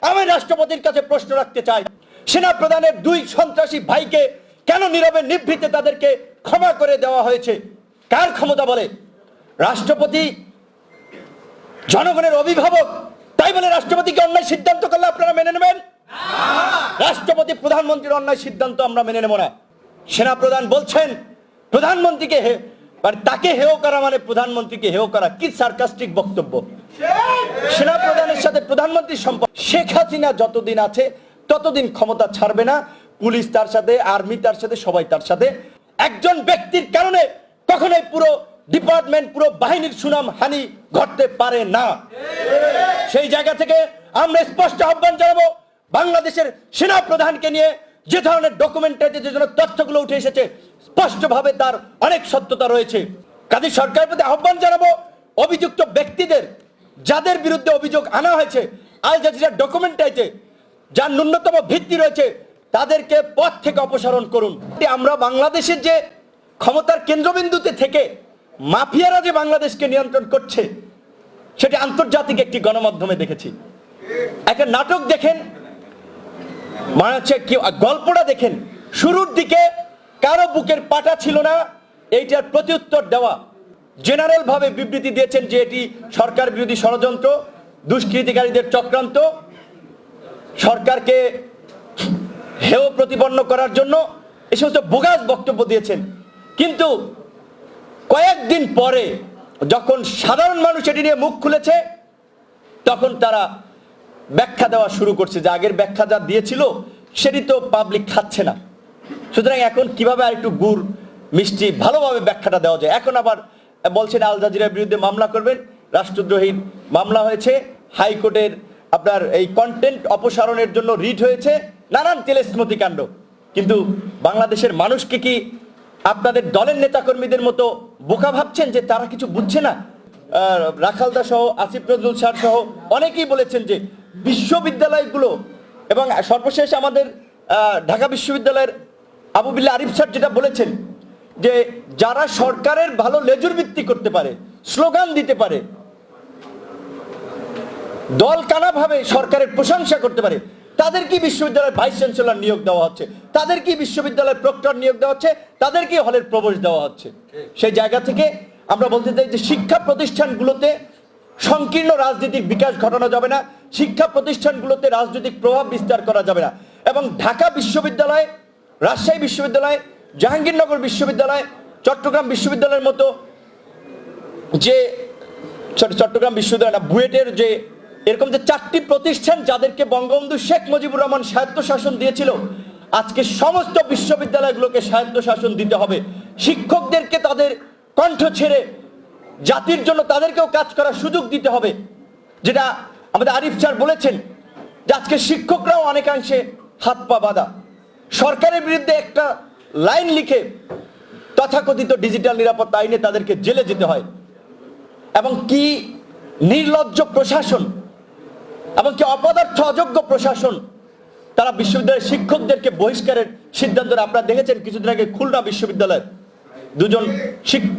আমি রাষ্ট্রপতির কাছে প্রশ্ন রাখতে চাই, সেনা প্রধানের দুই সন্ত্রাসী ভাইকে কেন নীরবে নিভৃতে তাদেরকে ক্ষমা করে দেওয়া হয়েছে? কার ক্ষমতা বলে? রাষ্ট্রপতি জনগণের অভিভাবক, তাই বলে রাষ্ট্রপতিকে অন্যায় সিদ্ধান্ত করলে আপনারা মেনে নেবেন? রাষ্ট্রপতি প্রধানমন্ত্রীর অন্যায় সিদ্ধান্ত আমরা মেনে নেব না। সেনা প্রধান বলছেন প্রধানমন্ত্রীকে তাকে হেয় করা মানে প্রধানমন্ত্রীকে হেয় করা, কি সার্কাস্টিক বক্তব্য! সেনা প্রধানের সাথে প্রধানমন্ত্রীর সম্পর্ক। শেখ হাসিনা যতদিন আছে ততদিন ক্ষমতা ছাড়বে না। পুলিশ তার সাথে, আর্মি তার সাথে, সবাই তার সাথে। একজন ব্যক্তির কারণে কখনোই পুরো ডিপার্টমেন্ট, পুরো বাহিনীর সুনাম হানি ঘটতে পারে না। সেই জায়গা থেকে আমরা স্পষ্ট আহ্বান জানাবো, বাংলাদেশের সেনা প্রধানকে নিয়ে যে ধরনের ডকুমেন্টারিতে যে ধরনের তথ্যগুলো উঠে এসেছে স্পষ্টভাবে তার অনেক সত্যতা রয়েছে। কাজী সরকারের প্রতি আহ্বান জানাবো, অভিযুক্ত ব্যক্তিদের যাদের বিরুদ্ধে অভিযোগ আনা হয়েছে আল জাজিরার ডকুমেন্টারিতে, যার ন্যূনতম ভিত্তি রয়েছে, তাদেরকে পদ থেকে অপসারণ করুন। আমরা বাংলাদেশের যে ক্ষমতার কেন্দ্রবিন্দুতে থেকে মাফিয়ারা যে বাংলাদেশকে নিয়ন্ত্রণ করছে সেটি আন্তর্জাতিক একটি গণমাধ্যমে দেখেছি। একটা নাটক দেখেন, মানে হচ্ছে কি, গল্পটা দেখেন, শুরুর দিকে কারো বুকের পাটা ছিল না, এইটার প্রত্যুত্তর দেওয়া। জেনারেল ভাবে বিবৃতি দিয়েছেন যে এটি সরকার বিরোধী ষড়যন্ত্র, দুষ্কৃতিকারীদের চক্রান্ত, সরকারকে হেয় প্রতিপন্ন করার জন্য এই সমস্ত বোগাস বক্তব্য দিয়েছেন। কিন্তু কয়েকদিন পরে যখন সাধারণ মানুষ এটি নিয়ে মুখ খুলেছে তখন তারা ব্যাখ্যা দেওয়া শুরু করছে যে আগের ব্যাখ্যা যা দিয়েছিল সেটি তো পাবলিক খাচ্ছে না, সুতরাং এখন কিভাবে আর একটু গুড় মিষ্টি ভালোভাবে ব্যাখ্যাটা দেওয়া যায়। এখন আবার বলছেন আল জাজিরার বিরুদ্ধে মামলা করবেন, রাষ্ট্রদ্রোহীর মামলা হয়েছে, হাইকোর্টের আপনার এই কন্টেন্ট অপসারণের জন্য রিট হয়েছে, নানান তেলেস্মতি কাণ্ড। কিন্তু বাংলাদেশের মানুষকে কি আপনাদের দলের নেতাকর্মীদের মতো বোকা ভাবছেন যে তারা কিছু বুঝছে না? রাখালদা সহ, আসিফ নজরুল স্যার সহ অনেকেই বলেছেন যে বিশ্ববিদ্যালয়গুলো, এবং সর্বশেষ আমাদের ঢাকা বিশ্ববিদ্যালয়ের আবু বিল্লাহ আরিফ স্যার যেটা বলেছেন যে যারা সরকারের ভালো লেজুর ভিত্তি করতে পারে, স্লোগান দিতে পারে, দল কানাভাবে সরকারের প্রশংসা করতে পারে, তাদের কি বিশ্ববিদ্যালয়ের ভাইস চ্যান্সেলর নিয়োগ দেওয়া হচ্ছে, তাদের কি বিশ্ববিদ্যালয়ের প্রক্টর নিয়োগ দেওয়া হচ্ছে, তাদের কি হলের প্রবেশ দেওয়া হচ্ছে। সেই জায়গা থেকে আমরা বলতে চাই যে শিক্ষা প্রতিষ্ঠানগুলোতে সংকীর্ণ রাজনৈতিক বিকাশ ঘটানো যাবে না, শিক্ষা প্রতিষ্ঠানগুলোতে রাজনৈতিক প্রভাব বিস্তার করা যাবে না। এবং ঢাকা বিশ্ববিদ্যালয়, রাজশাহী বিশ্ববিদ্যালয়, জাহাঙ্গীরনগর বিশ্ববিদ্যালয়, চট্টগ্রাম বিশ্ববিদ্যালয়ের মতো যে চট্টগ্রাম বিশ্ববিদ্যালয় না, বুয়েটের যে এরকম যে চারটি প্রতিষ্ঠান যাদেরকে বঙ্গবন্ধু শেখ মুজিবুর রহমান স্বায়ত্তশাসন দিয়েছিল, আজকে সমস্ত বিশ্ববিদ্যালয়গুলোকে স্বায়ত্তশাসন দিতে হবে। শিক্ষকদেরকে তাদের কণ্ঠ ছেড়ে জাতির জন্য তাদেরকেও কাজ করার সুযোগ দিতে হবে। যেটা আমাদের আরিফ স্যার বলেছেন যে আজকে শিক্ষকরাও অনেকাংশে হাত পা বাঁধা। সরকারের বিরুদ্ধে একটা লাইন লিখে তথাকথিত ডিজিটাল নিরাপত্তা আইনে তাদেরকে জেলে যেতে হয়। এবং কি নির্লজ্জ প্রশাসন, এবং কি অপদার্থ অযোগ্য প্রশাসন, তারা বিশ্ববিদ্যালয়ের শিক্ষকদেরকে বহিষ্কারের সিদ্ধান্ত। আপনারা দেখেছেন কিছুদিন আগে খুলনা বিশ্ববিদ্যালয়ের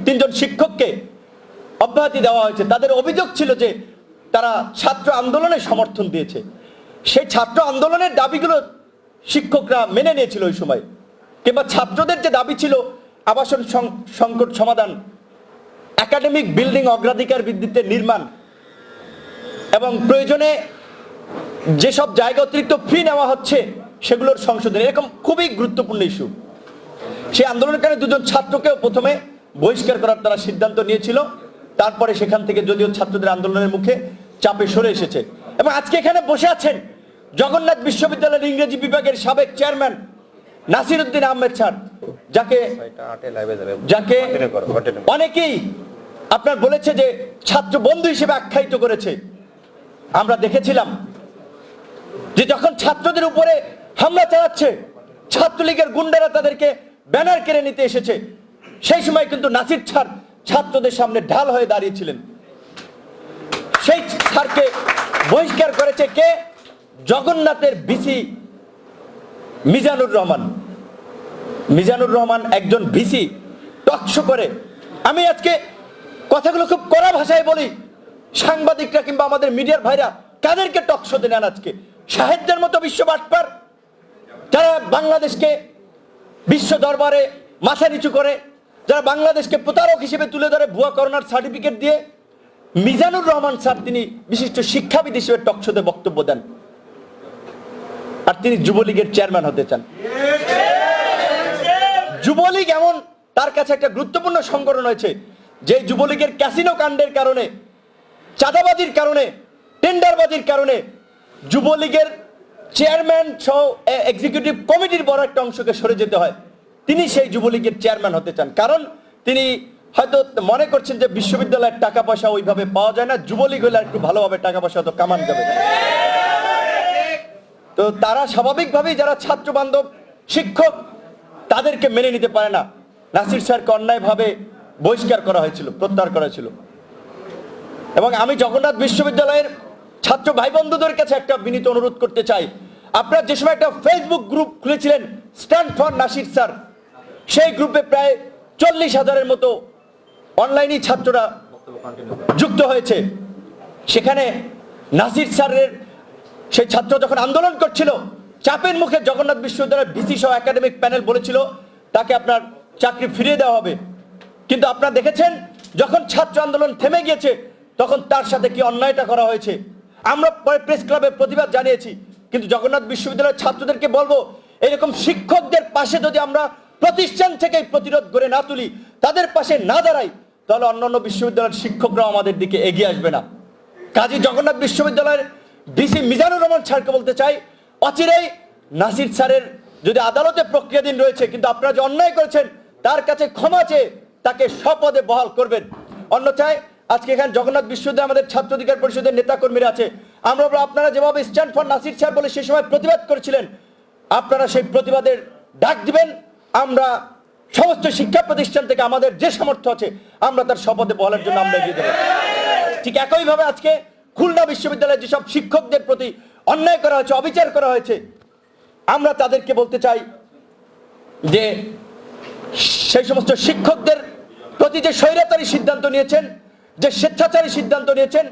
তিনজন শিক্ষককে অব্যাহতি দেওয়া হয়েছে। তাদের অভিযোগ ছিল যে তারা ছাত্র আন্দোলনে সমর্থন দিয়েছে। সেই ছাত্র আন্দোলনের দাবিগুলো শিক্ষকরা মেনে নিয়েছিল ওই সময়, কিংবা ছাত্রদের যে দাবি ছিল আবাসন সংকট সমাধান, একাডেমিক বিল্ডিং অগ্রাধিকার ভিত্তিতে নির্মাণ, এবং প্রয়োজনে যেসব জায়গা অতিরিক্ত ফি নেওয়া হচ্ছে সেগুলোর সংশোধন, এরকম খুবই গুরুত্বপূর্ণ ইস্যু। সেই আন্দোলনের কারণে দুজন ছাত্রকেও প্রথমে বহিষ্কার করার তারা সিদ্ধান্ত নিয়েছিল, তারপরে সেখান থেকে যদিও ছাত্রদের আন্দোলনের মুখে চাপে সরে এসেছে। এবং আজকে এখানে বসে আছেন জগন্নাথ বিশ্ববিদ্যালয়ের ইংরেজি বিভাগের সাবেক চেয়ারম্যান নাসির উদ্দিন আহমেদ স্যার, যাকে অনেকেই আপনার বলেছে যে ছাত্র বন্ধু হিসেবে আখ্যায়িত করেছে। আমরা দেখেছিলাম যে যখন ছাত্রদের উপরে হামলা চালাচ্ছে, ছাত্রলীগের গুন্ডারা তাদেরকে ব্যানার কেড়ে নিতে এসেছে, সেই সময় কিন্তু নাসির স্যার ছাত্রদের সামনে ঢাল হয়ে দাঁড়িয়েছিলেন। সেই স্যারকে বহিষ্কার করেছে কে? জগন্নাথের ভিসি মিজানুর রহমান। মিজানুর রহমান একজন ভিসি টকশো করে, আমি আজকে কথাগুলো খুব কড়া ভাষায় বলি, সাংবাদিকরা কিংবা আমাদের মিডিয়ার ভাইরা কাদেরকে টকশোতে নেন? আজকে শাহেদদের মতো বিশ্ব বাটপার, যারা বাংলাদেশকে বিশ্ব দরবারে মাথা নিচু করে, যারা বাংলাদেশকে প্রতারক হিসেবে তুলে ধরে ভুয়া করোনার সার্টিফিকেট দিয়ে। মিজানুর রহমান স্যার তিনি বিশিষ্ট শিক্ষাবিদ হিসেবে টকশোতে বক্তব্য দেন, আর তিনি যুবলীগের চেয়ারম্যান হতে চান। যুবলীগ এমন তার কাছে একটা গুরুত্বপূর্ণ সংগঠন হয়েছে যে যুবলীগের ক্যাসিনো কাণ্ডের কারণে, চাঁদাবাজির কারণে, টেন্ডারবাজির কারণে যুবলীগের চেয়ারম্যান সহ এক্সিকিউটিভ কমিটির বড় একটা অংশকে সরে যেতে হয়। তিনি সেই যুবলীগের চেয়ারম্যান হতে চান, কারণ তিনি হয়তো মনে করছেন যে বিশ্ববিদ্যালয়ের টাকা পয়সা ওইভাবে পাওয়া যায় না, যুবলীগ হলে একটু ভালোভাবে টাকা পয়সা হয়তো কামান যাবে। তো তারা স্বাভাবিকভাবেই যারা ছাত্র বান্ধব শিক্ষক তাদেরকে মেনে নিতে পারে না। নাসির স্যারকে অন্যায়ভাবে বহিষ্কার করা হয়েছিল, প্রত্যাহার করা হয়েছিল। এবং আমি জগন্নাথ বিশ্ববিদ্যালয়ের ছাত্র ভাই বন্ধুদের কাছে একটা বিনীত অনুরোধ করতে চাই, আপনারা যে সময় একটা ফেসবুক গ্রুপ খুলেছিলেন স্ট্যান্ড ফর নাসির স্যার, সেই গ্রুপে প্রায় 40,000-এর মতো অনলাইনে ছাত্ররা যুক্ত হয়েছে। সেখানে নাসির স্যারের সেই ছাত্র যখন আন্দোলন করছিল, চাপের মুখে জগন্নাথ বিশ্ববিদ্যালয়ের ভিসি সহ একাডেমিক প্যানেল বলেছিল তাকে আপনার চাকরি ফিরিয়ে দেওয়া হবে। কিন্তু আপনারা দেখেছেন যখন ছাত্র আন্দোলন থেমে গিয়েছে তখন তার সাথে কি অন্যায়টা করা হয়েছে। আমরা পরে প্রেস ক্লাবে প্রতিবাদ জানিয়েছি, কিন্তু জগন্নাথ বিশ্ববিদ্যালয়ের ছাত্রদেরকে বলবো, এরকম শিক্ষকদের পাশে যদি আমরা প্রতিষ্ঠান থেকে প্রতিরোধ করে না তুলি, তাদের পাশে না দাঁড়াই, তাহলে অন্যান্য বিশ্ববিদ্যালয়ের শিক্ষকরাও আমাদের দিকে এগিয়ে আসবে না। কাজী জগন্নাথ বিশ্ববিদ্যালয়ের ভিসি মিজানুর রহমান স্যারকে বলতে চাই, অচিরেই নাসির স্যারের যদি আদালতে প্রক্রিয়াধীন রয়েছে, কিন্তু আপনারা যে অন্যায় করেছেন তার কাছে ক্ষমা চেয়ে তাকে স্বপদে বহাল করবেন। অন্যথায় আজকে এখানে জগন্নাথ বিশ্ববিদ্যালয় আমাদের ছাত্র অধিকার পরিষদের নেতাকর্মীরা আছে, আমরা আপনারা যেভাবে স্ট্যান্ড ফর নাসির স্যার বলে সেই সময় প্রতিবাদ করেছিলেন, আপনারা সেই প্রতিবাদের ডাক দিবেন। আমরা সমস্ত শিক্ষা প্রতিষ্ঠান থেকে আমাদের যে সামর্থ্য আছে আমরা তার শপথে বলার জন্য আমরা এগিয়ে দেবো। ঠিক একইভাবে আজকে খুলনা বিশ্ববিদ্যালয়ে যেসব শিক্ষকদের প্রতি অন্যায় করা হয়েছে, অবিচার করা হয়েছে, আমরা তাদেরকে বলতে চাই যে সেই সমস্ত শিক্ষকদের প্রতি যে স্বৈরাচারী সিদ্ধান্ত নিয়েছেন, যে স্বেচ্ছাচারী সিদ্ধান্ত নিয়েছেন,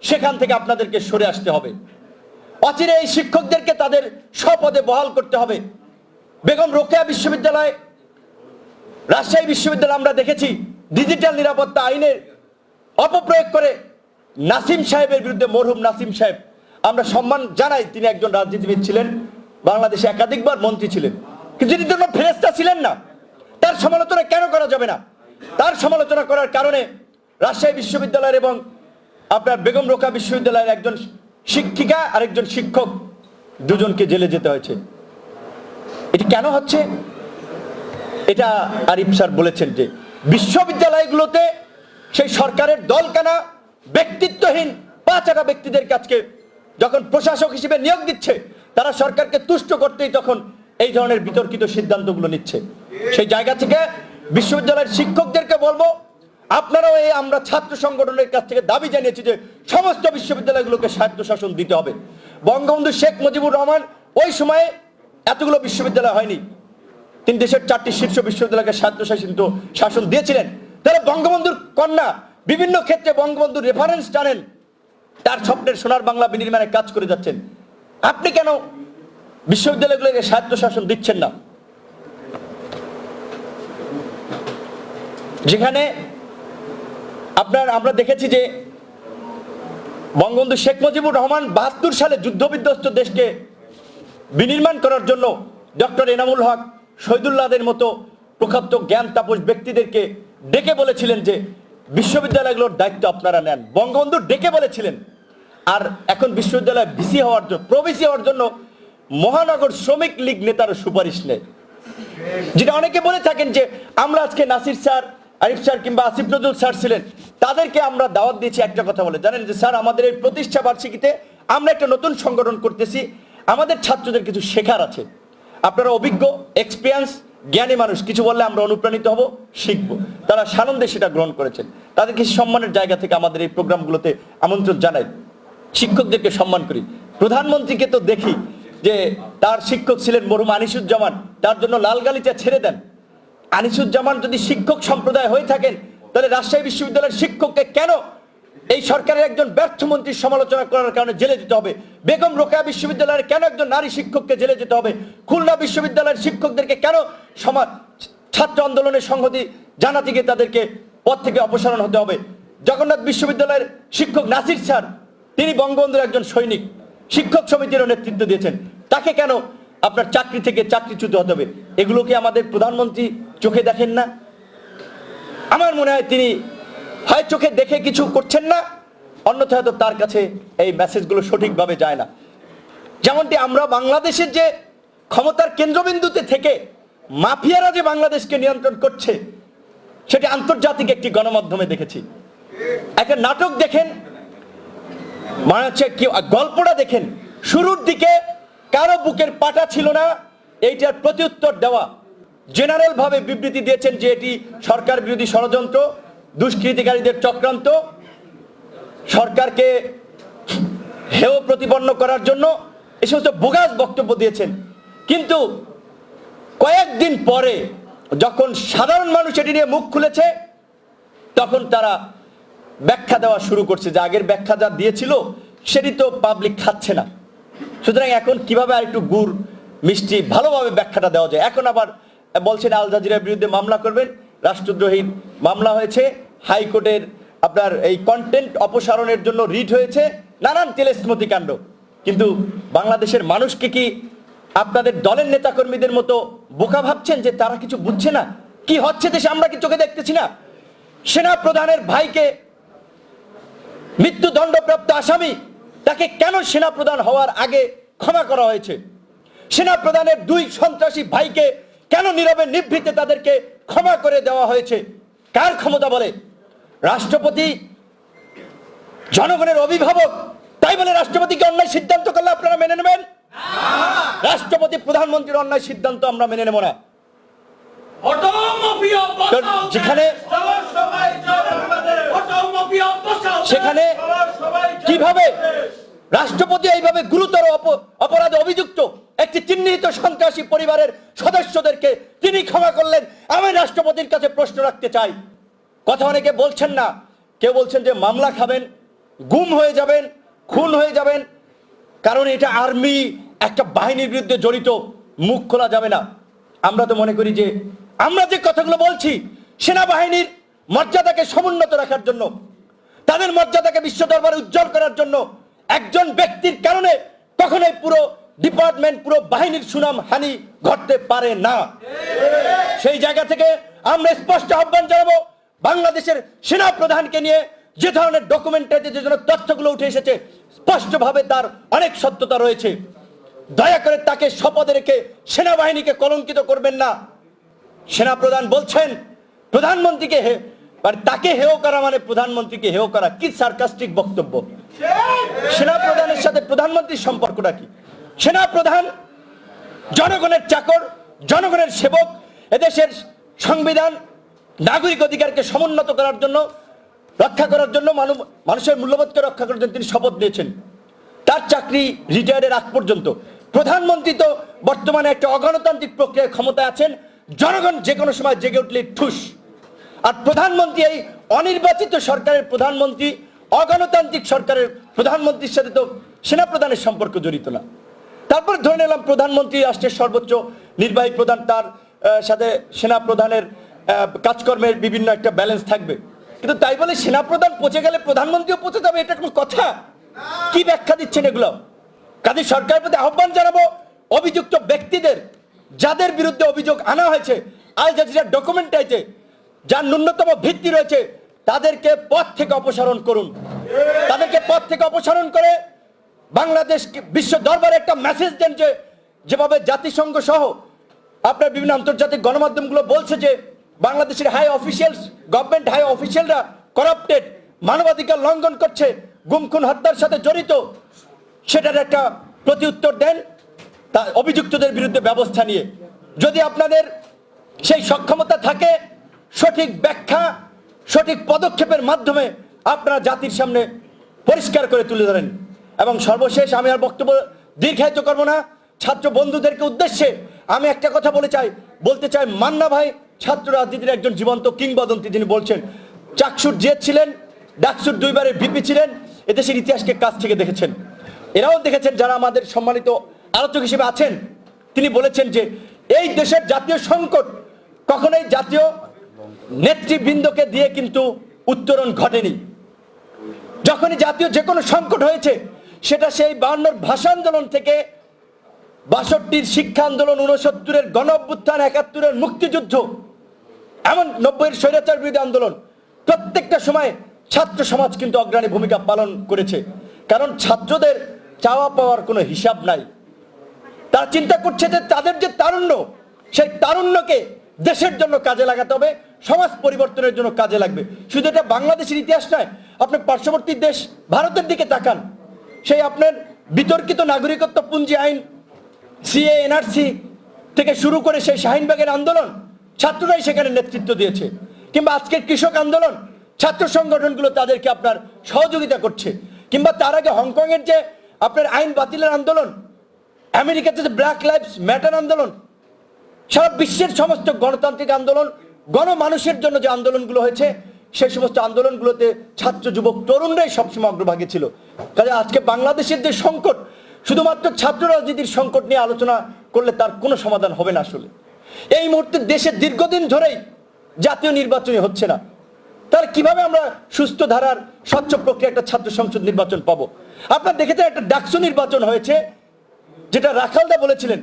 সেখান থেকে আপনাদেরকে সরে আসতে হবে। অচিরে এই শিক্ষকদেরকে তাদের স্বপদে বহাল করতে হবে। বেগম রোকেয়া বিশ্ববিদ্যালয়, রাজশাহী বিশ্ববিদ্যালয় আমরা দেখেছি ডিজিটাল নিরাপত্তা আইনের অপপ্রয়োগ করে নাসিম সাহেবের বিরুদ্ধে, মরহুম নাসিম সাহেব, আমরা সম্মান জানাই, তিনি একজন রাজনীতিবিদ ছিলেন, বাংলাদেশে একাধিকবার মন্ত্রী ছিলেন, কিন্তু তিনি কোনো ফেরেশতা ছিলেন না। তার সমালোচনা কেন করা যাবে না? তার সমালোচনা করার কারণে রাজশাহী বিশ্ববিদ্যালয়ের এবং আপনার বেগম রোকেয়া বিশ্ববিদ্যালয়ের একজন শিক্ষিকা আর একজন শিক্ষক দুজনকে জেলে যেতে হয়েছে। এটি কেন হচ্ছে? এটা আরিফ স্যার বলেছেন যে বিশ্ববিদ্যালয়গুলোতে সেই সরকারের দলকানা ব্যক্তিত্বহীন পাঁচাটা ব্যক্তিদের কাছে যখন প্রশাসক হিসেবে নিয়োগ দিচ্ছে, তারা সরকারকে তুষ্ট করতেই তখন এই ধরনের বিতর্কিত সিদ্ধান্তগুলো নিচ্ছে। সেই জায়গা থেকে বিশ্ববিদ্যালয়ের শিক্ষকদেরকে বলবো, আপনারাও এই আমরা ছাত্র সংগঠনের কাছ থেকে দাবি জানিয়েছি যে সমস্ত বিশ্ববিদ্যালয়গুলোকে স্বায়ত্তশাসন দিতে হবে। বঙ্গবন্ধু শেখ মুজিবুর রহমান ওই সময়ে এতগুলো বিশ্ববিদ্যালয় হয়নি, তিনি দেশের 4টি শীর্ষ বিশ্ববিদ্যালয়কে স্বায়ত্তশাসিত শাসন দিয়েছিলেন। তারা বঙ্গবন্ধুর কন্যা, বিভিন্ন ক্ষেত্রে বঙ্গবন্ধুর রেফারেন্স টানেন, তার স্বপ্নের সোনার বাংলা বিনির্মাণে কাজ করে যাচ্ছেন। আপনি কেন বিশ্ববিদ্যালয়গুলোকে স্বায়ত্তশাসন দিচ্ছেন না? যেখানে আমরা দেখেছি যে বঙ্গবন্ধু শেখ মুজিবুর রহমান 72 সালে যুদ্ধবিধ্বস্ত দেশকে বিনির্মাণ করার জন্য ডক্টর এনামুল হক, শহীদুল্লাহদের মতো প্রখ্যাত জ্ঞান তাপস ব্যক্তিদেরকে ডেকে বলেছিলেন যে বিশ্ববিদ্যালয়গুলোর দায়িত্ব আপনারা নেন। বঙ্গবন্ধু ডেকে বলেছিলেন। আর এখন বিশ্ববিদ্যালয় ভিসি হওয়ার জন্য, প্রভিসি হওয়ার জন্য মহানগর শ্রমিক লীগ নেতার সুপারিশ নেয়, যেটা অনেকে বলে থাকেন যে আমরা আজকে নাসির স্যার, আরিফ স্যার কিংবা আসিফ নজরুল স্যার ছিলেন, তাদেরকে আমরা দাওয়াত দিয়েছি একটা কথা বলে, জানেন যে স্যার আমাদের এই প্রতিষ্ঠা বার্ষিকীতে আমরা একটা নতুন সংগঠন করতেছি, আমাদের ছাত্রদের কিছু শেখার আছে, আপনারা অভিজ্ঞ এক্সপিরিয়েন্স জ্ঞানী মানুষ, কিছু বললে আমরা অনুপ্রাণিত হব, শিখবো। তারা সানন্দে সেটা গ্রহণ করেছেন। তাদেরকে সম্মানের জায়গা থেকে আমাদের এই প্রোগ্রামগুলোতে আমন্ত্রণ জানাই। শিক্ষকদেরকে সম্মান করি। প্রধানমন্ত্রীকে তো দেখি যে তার শিক্ষক ছিলেন মরহুম আনিসুজ্জামান, তার জন্য লাল গালিচা ছেড়ে দেন। আনিসুজ্জামান যদি শিক্ষক সম্প্রদায় হয়ে থাকেন, তাহলে রাজশাহী বিশ্ববিদ্যালয়ের শিক্ষককে কেন এই সরকারের একজন ব্যর্থ মন্ত্রীর সমালোচনা করার কারণে জেলে যেতে হবে? বেগম রোকেয়া বিশ্ববিদ্যালয়ের কেন একজন নারী শিক্ষককে জেলে যেতে হবে? খুলনা বিশ্ববিদ্যালয়ের শিক্ষকদেরকে কেন ছাত্র আন্দোলনের সংহতি জানাতে গিয়ে তাদেরকে পদ থেকে অপসারণ হতে হবে? জগন্নাথ বিশ্ববিদ্যালয়ের শিক্ষক নাসির স্যার, তিনি বঙ্গবন্ধুর একজন সৈনিক, শিক্ষক সমিতিরও নেতৃত্ব দিয়েছেন, তাকে কেন আপনার চাকরি থেকে চাকরিচ্যুত হতে হবে? এগুলো কি আমাদের প্রধানমন্ত্রী চোখে দেখেন না? আমার মনে হয় তিনি হয় চোখে দেখে কিছু করছেন না, অন্যথায় তো তার কাছে এই মেসেজগুলো সঠিকভাবে যায় না। যেমনটি আমরা বাংলাদেশের যে ক্ষমতার কেন্দ্রবিন্দুতে থেকে মাফিয়ারা যে বাংলাদেশকে নিয়ন্ত্রণ করছে, সেটি আন্তর্জাতিক একটি গণমাধ্যমে দেখেছি। একটা নাটক দেখেন, মানে হচ্ছে কি, গল্পটা দেখেন, শুরুর দিকে কারো বুকের পাটা ছিল না এইটার প্রত্যুত্তর দেওয়া। জেনারেল ভাবে বিবৃতি দিয়েছেন যে এটি সরকার বিরোধী ষড়যন্ত্র, দুষ্কৃতিকারীদের চক্রান্ত, সরকারকে হেয় প্রতিপন্ন করার জন্য এই সমস্ত বোগাস বক্তব্য দিয়েছেন। কিন্তু কয়েকদিন পরে যখন সাধারণ মানুষ এটি নিয়ে মুখ খুলেছে, তখন তারা ব্যাখ্যা দেওয়া শুরু করছে যে আগের ব্যাখ্যা যা দিয়েছিল সেটি তো পাবলিক খাচ্ছে না, সুতরাং এখন কিভাবে আর একটু গুড় মিষ্টি ভালোভাবে ব্যাখ্যাটা দেওয়া যায়। এখন আবার বলছেন আল জাজিরার বিরুদ্ধে মামলা করবেন, রাষ্ট্রদ্রোহীর মামলা হয়েছে, হাইকোর্টের আপনার এই কন্টেন্ট অপসারণের জন্য রিট হয়েছে, নানান তেলেস্মতি কাণ্ড। কিন্তু বাংলাদেশের মানুষকে কি আপনাদের দলের নেতাকর্মীদের মতো বোকা ভাবছেন যে তারা কিছু বুঝছে না? কি হচ্ছে দেশে আমরা কি চোখে দেখতেছি না? সেনা প্রধানের ভাইকে মৃত্যুদণ্ডপ্রাপ্ত আসামি, তাকে কেন সেনা প্রধান হওয়ার আগে ক্ষমা করা হয়েছে? সেনা প্রধানের 2 সন্ত্রাসী ভাইকে কেন নীরবে নিভৃতে তাদেরকে ক্ষমা করে দেওয়া হয়েছে? কার ক্ষমতা বলে? রাষ্ট্রপতি জনগণের অভিভাবক, তাই বলে রাষ্ট্রপতিকে অন্যায় সিদ্ধান্ত করলে আপনারা মেনে নেবেন? রাষ্ট্রপতি প্রধানমন্ত্রীর অন্যায় সিদ্ধান্ত আমরা মেনে নেব না। যেখানে সেখানে কিভাবে রাষ্ট্রপতি এইভাবে গুরুতর অপরাধে অভিযুক্ত একটি চিহ্নিত সন্ত্রাসী পরিবারের সদস্যদেরকে তিনি ক্ষমা করলেন? আমি রাষ্ট্রপতির কাছে প্রশ্ন রাখতে চাই। কথা অনেকে বলছেন না, কেউ বলছেন যে মামলা খাবেন, গুম হয়ে যাবেন, খুন হয়ে যাবেন, কারণ এটা আর্মি একটা বাহিনীর বিরুদ্ধে জড়িত, মুখ খোলা যাবে না। আমরা তো মনে করি যে আমরা যে কথাগুলো বলছি সেনাবাহিনীর মর্যাদাকে সমুন্নত রাখার জন্য, তাদের মর্যাদাকে বিশ্ব দরবারে উজ্জ্বল করার জন্য, একজন ব্যক্তির কারণে কখনোই পুরো ডিপার্টমেন্ট, পুরো বাহিনীর সুনাম হানি ঘটতে পারে না। সেই জায়গা থেকে আমরা স্পষ্ট আহ্বান জানাবো, বাংলাদেশের সেনা প্রধানকে নিয়ে যে ধরনের ডকুমেন্টারিতে যে ধরনের তথ্যগুলো উঠে এসেছে, স্পষ্টভাবে তার অনেক সত্যতা রয়েছে। দয়া করে তাকে শপথে রেখে সেনাবাহিনীকে কলঙ্কিত করবেন না। সেনা প্রধান বলছেন প্রধানমন্ত্রীকে তাকে হেয় করা মানে প্রধানমন্ত্রীকে হেয় করা, কি সার্কাস্টিক বক্তব্য! সেনা প্রধানের সাথে প্রধানমন্ত্রীর সম্পর্কটা কি? সেনা প্রধান জনগণের চাকর, জনগণের সেবক, এদেশের সংবিধান, নাগরিক অধিকারকে সমুন্নত করার জন্য, রক্ষা করার জন্য, মানুষের মূল্যবোধকে রক্ষা করার জন্য তিনি শপথ নিয়েছেন। তার চাকরি রিটায়ার্ডের আগ পর্যন্ত। প্রধানমন্ত্রী তো বর্তমানে একটা অগণতান্ত্রিক প্রক্রিয়ায় ক্ষমতায় আছেন, জনগণ যে কোনো সময় জেগে উঠলে ঠুস। আর প্রধানমন্ত্রী এই অনির্বাচিত সরকারের প্রধানমন্ত্রী, অগণতান্ত্রিক সরকারের প্রধানমন্ত্রীর সাথে তো সেনা প্রধানের সম্পর্ক জড়িত না। তারপর ধরে নিলাম প্রধানমন্ত্রী রাষ্ট্রের সর্বোচ্চ নির্বাহী প্রধান, তার সাথে সেনা প্রধানের কাজকর্মের বিভিন্ন একটা ব্যালেন্স থাকবে, কিন্তু তাই বলে সেনা প্রধান পচে গেলে প্রধানমন্ত্রীও পচে যাবে, এটা কোনো কথা? কি ব্যাখ্যা দিচ্ছেন এগুলো? কাজে সরকারের প্রতি আহ্বান জানাবো, অভিযুক্ত ব্যক্তিদের, যাদের বিরুদ্ধে অভিযোগ আনা হয়েছে, আল জাজিরার ডকুমেন্টারিতে যার ন্যূনতম ভিত্তি রয়েছে, তাদেরকে পদ থেকে অপসারণ করুন। তাদেরকে পদ থেকে অপসারণ করে বাংলাদেশ বিশ্ব দরবারে একটা মেসেজ দেন যে যেভাবে জাতিসংঘ সহ আপনার বিভিন্ন আন্তর্জাতিক গণমাধ্যমগুলো বলছে যে বাংলাদেশের হাই অফিসিয়ালস, গভর্নমেন্ট হাই অফিসিয়ালরা করাপ্টেড, মানবাধিকার লঙ্ঘন করছে, গুম খুন হত্যার সাথে জড়িত, সেটার একটা প্রতি উত্তর দেন তা অভিযুক্তদের বিরুদ্ধে ব্যবস্থা নিয়ে। যদি আপনাদের সেই সক্ষমতা থাকে, সঠিক ব্যাখ্যা, সঠিক পদক্ষেপের মাধ্যমে আপনারা জাতির সামনে পরিষ্কার করে তুলে ধরেন। এবং সর্বশেষ, আমি আর বক্তব্য দীর্ঘায়িত করব না, ছাত্র বন্ধুদেরকে উদ্দেশ্যে আমি একটা কথা বলতে চাই, মান্না ভাই ছাত্র রাজনীতির একজন জীবন্ত কিংবদন্তি। তিনি বলছেন চাকসুর জেদ ছিলেন, ডাকসুর 2 বারের ভিপি ছিলেন, এদেশের ইতিহাসকে কাছ থেকে দেখেছেন। এরাও দেখেছেন, যারা আমাদের সম্মানিত আলোচক হিসেবে আছেন, তিনি বলেছেন যে এই দেশের জাতীয় সংকট কখনোই জাতীয় নেতৃবৃন্দকে দিয়ে কিন্তু উত্তরণ ঘটেনি। যখনই জাতীয় যে কোনো সংকট হয়েছে, সেটা সেই 52 ভাষা আন্দোলন থেকে 62 শিক্ষা আন্দোলন, 69 গণ অভ্যুত্থান, 71 মুক্তিযুদ্ধ, এমন 90 স্বৈরাচার বিরোধী আন্দোলন, প্রত্যেকটা সময় ছাত্র সমাজ কিন্তু অগ্রণী ভূমিকা পালন করেছে। কারণ ছাত্রদের চাওয়া পাওয়ার কোনো হিসাব নাই। তারা চিন্তা করছে যে তাদের যে তারুণ্য, সেই তারুণ্যকে দেশের জন্য কাজে লাগাতে হবে, সমাজ পরিবর্তনের জন্য কাজে লাগবে। শুধু এটা বাংলাদেশের ইতিহাস নয়, আপনি পার্শ্ববর্তী দেশ ভারতের দিকে তাকান। সেই আপনার বিতর্কিত নাগরিকত্ব পুঞ্জি আইন, সিএ, এনআরসি থেকে শুরু করে সেই শাহিনবাগের আন্দোলন, ছাত্ররাই সেখানে নেতৃত্ব দিয়েছে। কিংবা আজকের কৃষক আন্দোলন, ছাত্র সংগঠনগুলো তাদেরকে আপনার সহযোগিতা করছে। কিংবা তার আগে হংকংয়ের যে আপনার আইন বাতিলের আন্দোলন, আমেরিকাতে যে ব্ল্যাক লাইভস ম্যাটার আন্দোলন, সারা বিশ্বের সমস্ত গণতান্ত্রিক আন্দোলন, গণমানুষের জন্য যে আন্দোলনগুলো হয়েছে, সেই সমস্ত আন্দোলনগুলোতে ছাত্র, যুবক, তরুণরাই সবসময় অগ্রভাগে ছিল। কাজে আজকে বাংলাদেশের যে সংকট, শুধুমাত্র ছাত্র রাজনীতির সংকট নিয়ে আলোচনা করলে তার কোনো সমাধান হবে না। আসলে এই মুহূর্তে দেশে দীর্ঘদিন ধরেই জাতীয় নির্বাচনই হচ্ছে না। তাহলে কিভাবে আমরা সুস্থ ধারার স্বচ্ছ প্রক্রিয়া একটা ছাত্র সংসদ নির্বাচন পাবো? আপনারা দেখেছেন একটা ডাকসু নির্বাচন হয়েছে, যেটা রাখালদা বলেছিলেন,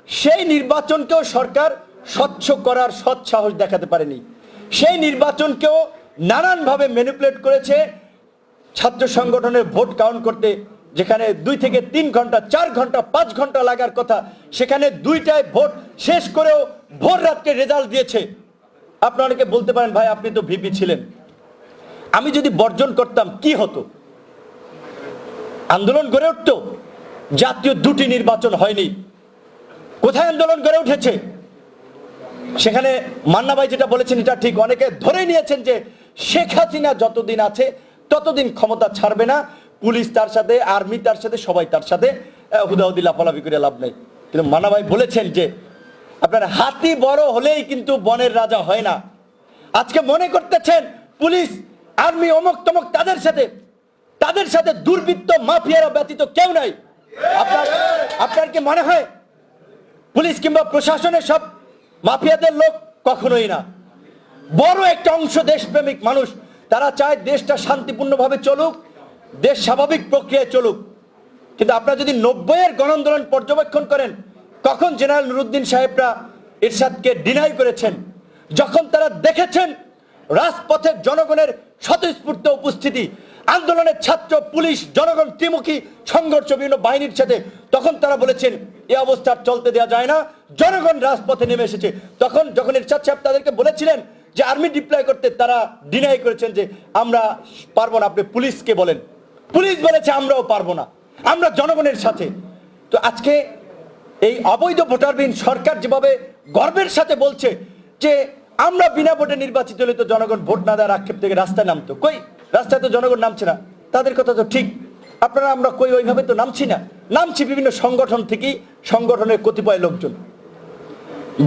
সেই নির্বাচনকেও সরকার স্বচ্ছ করার সৎ সাহস দেখাতে পারেনি। সেই নির্বাচনকেও নানানভাবে ম্যানিপুলেট করেছে ছাত্র সংগঠনের ভোট কাউন্ট করতে। যেখানে 2 থেকে 3 ঘন্টা, 4 ঘন্টা, 5 ঘন্টা লাগার কথা, সেখানে 2টায় ভোট শেষ করেও ভোর রাত্রে রেজাল্ট দিয়েছে। আপনারা অনেকে বলতে পারেন, ভাই আপনি তো ভিপি ছিলেন, আমি যদি বর্জন করতাম কি হতো? আন্দোলন গড়ে উঠতো? জাতীয় 2টি নির্বাচন হয়নি। কোথায় আন্দোলন গড়ে উঠেছে? সেখানে মান্না ভাই যেটা বলেছেন এটা ঠিক। অনেকে ধরে নিয়েছেন যে শেখ হাসিনা যতদিন আছে ততদিন ক্ষমতা ছাড়বে না, পুলিশ তার সাথে, আর্মি তার সাথে, সবাই তার সাথে, হুদাহুদি লাফালাফি করে লাভ নেই। কিন্তু মান্না ভাই বলেছেন যে আপনার হাতি বড় হলেই কিন্তু বনের রাজা হয় না। আজকে মনে করতেছেন পুলিশ, আর্মি, অমুক তমক, তাদের সাথে দুর্বৃত্ত, মাফিয়ারা ব্যতীত কেউ নাই। আপনার কি মনে হয় পুলিশ কিংবা প্রশাসনের সব মাফিয়াদের লোক? কখনোই না। বড় একটা অংশ দেশপ্রেমিক মানুষ, তারা চায় দেশটা শান্তিপূর্ণভাবে চলুক, দেশ স্বাভাবিক প্রক্রিয়ায় চলুক। কিন্তু আপনারা যদি 90-এর গণ আন্দোলন পর্যবেক্ষণ করেন, কখন জেনারেল নুরুদ্দিন সাহেবরা এরশাদকে ডিনাই করেছেন? যখন তারা দেখেছেন রাজপথে জনগণের স্বতঃস্ফূর্ত উপস্থিতি, আন্দোলনের ছাত্র, পুলিশ, জনগণ ত্রিমুখী সংঘর্ষ বিভিন্ন বাহিনীর সাথে, তখন তারা বলেছেন এই অবস্থা চলতে দেওয়া যায় না, জনগণ রাজপথে নেমে এসেছে। তখন যখন এরশাদ সাহেব তাদেরকে বলেছিলেন যে আর্মি ডিপ্লয় করতে, তারা ডিনাই করেছেন যে আমরা পারবো না, আপনি পুলিশকে বলেন। পুলিশ বলেছে আমরাও পারবো না, আমরা জনগণের সাথে। তো আজকে এই অবৈধ ভোটারবিহীন সরকার যেভাবে গর্বের সাথে বলছে যে আমরা বিনা ভোটে নির্বাচিত হলে তো জনগণ ভোট না দেওয়ার আক্ষেপ থেকে রাস্তায় নামতো, কই রাস্তায় তো জনগণ নামছে না। তাদের কথা তো ঠিক, আপনারা আমরা কই ওইভাবে তো নামছি না, নামছি বিভিন্ন সংগঠন থেকেই, সংগঠনের কতিপয় লোকজন।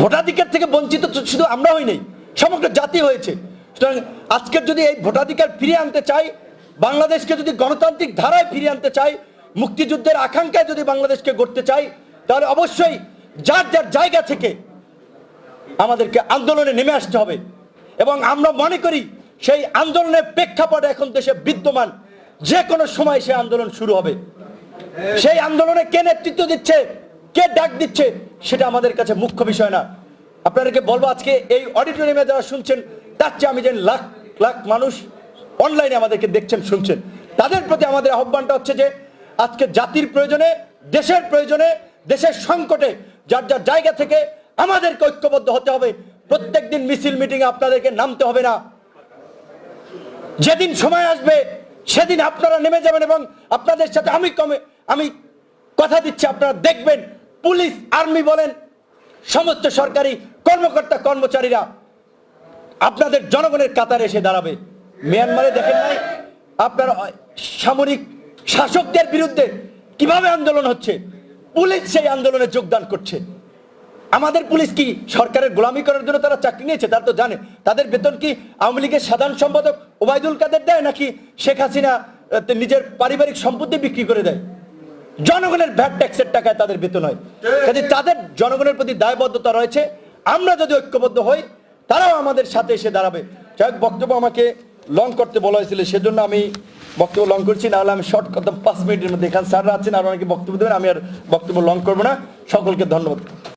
ভোটাধিকার থেকে বঞ্চিত শুধু আমরা হই নাই, সমগ্র জাতি হয়েছে। সুতরাং আজকের যদি এই ভোটাধিকার ফিরিয়ে আনতে চাই, বাংলাদেশকে যদি গণতান্ত্রিক ধারায় ফিরিয়ে আনতে চাই, মুক্তিযুদ্ধের আকাঙ্ক্ষায় যদি বাংলাদেশকে গড়তে চাই, তাহলে অবশ্যই যার যার জায়গা থেকে আমাদেরকে আন্দোলনে নেমে আসতে হবে। এবং আমরা মনে করি সেই আন্দোলনের প্রেক্ষাপট এখন দেশে বিদ্যমান, যে কোনো সময় সেই আন্দোলন শুরু হবে। সেই আন্দোলনে কে নেতৃত্ব দিচ্ছে, কে ডাক দিচ্ছে, সেটা আমাদের কাছে মুখ্য বিষয় না। আপনাদেরকে বলবো, আজকে এই অডিটোরিয়ামে যারা শুনছেন, তার চেয়ে আমি জানি লাখ লাখ মানুষ অনলাইনে আমাদেরকে দেখছেন, শুনছেন, তাদের প্রতি আমাদের আহ্বানটা হচ্ছে যে আজকে জাতির প্রয়োজনে, দেশের প্রয়োজনে, দেশের সংকটে যার যার জায়গা থেকে আমাদেরকে ঐক্যবদ্ধ হতে হবে। প্রত্যেকদিন মিছিল মিটিং আপনাদেরকে নামতে হবে না। যেদিন সময় আসবে সেদিন আপনারা নেমে যাবেন এবং আপনাদের সাথে আমি কথা দিচ্ছি, আপনারা দেখবেন পুলিশ, আর্মি বলেন, সমস্ত সরকারি কর্মকর্তা কর্মচারীরা আপনাদের জনগণের কাতারে এসে দাঁড়াবে। মিয়ানমারে দেখেন নাই আপনার সামরিক শাসকদের বিরুদ্ধে কিভাবে আন্দোলন হচ্ছে, পুলিশ সেই আন্দোলনে যোগদান করছে। আমাদের পুলিশ কি সরকারের গোলামি করার জন্য তারা চাকরি নিয়েছে? তারা তো জানে তাদের বেতন কি আওয়ামী লীগের সাধারণ সম্পাদক ওবায়দুল কাদের দেয়, নাকি শেখ হাসিনা নিজের পারিবারিক সম্পত্তি বিক্রি করে দেয়? জনগণের ভ্যাট ট্যাক্সের টাকায় তাদের বেতন হয়। কাজে তাদের জনগণের প্রতি দায়বদ্ধতা রয়েছে। আমরা যদি ঐক্যবদ্ধ হই, তারাও আমাদের সাথে এসে দাঁড়াবে। যাই হোক, বক্তব্য আমাকে লং করতে বলা হয়েছিল, সেজন্য আমি বক্তব্য লং করছি, নাহলে আমি শর্ট করতাম 5 মিনিটের মধ্যে। এখানে স্যাররা আছেন, আর অনেকে বক্তব্য দেবেন, আমি আর বক্তব্য লং করবো না। সকলকে ধন্যবাদ।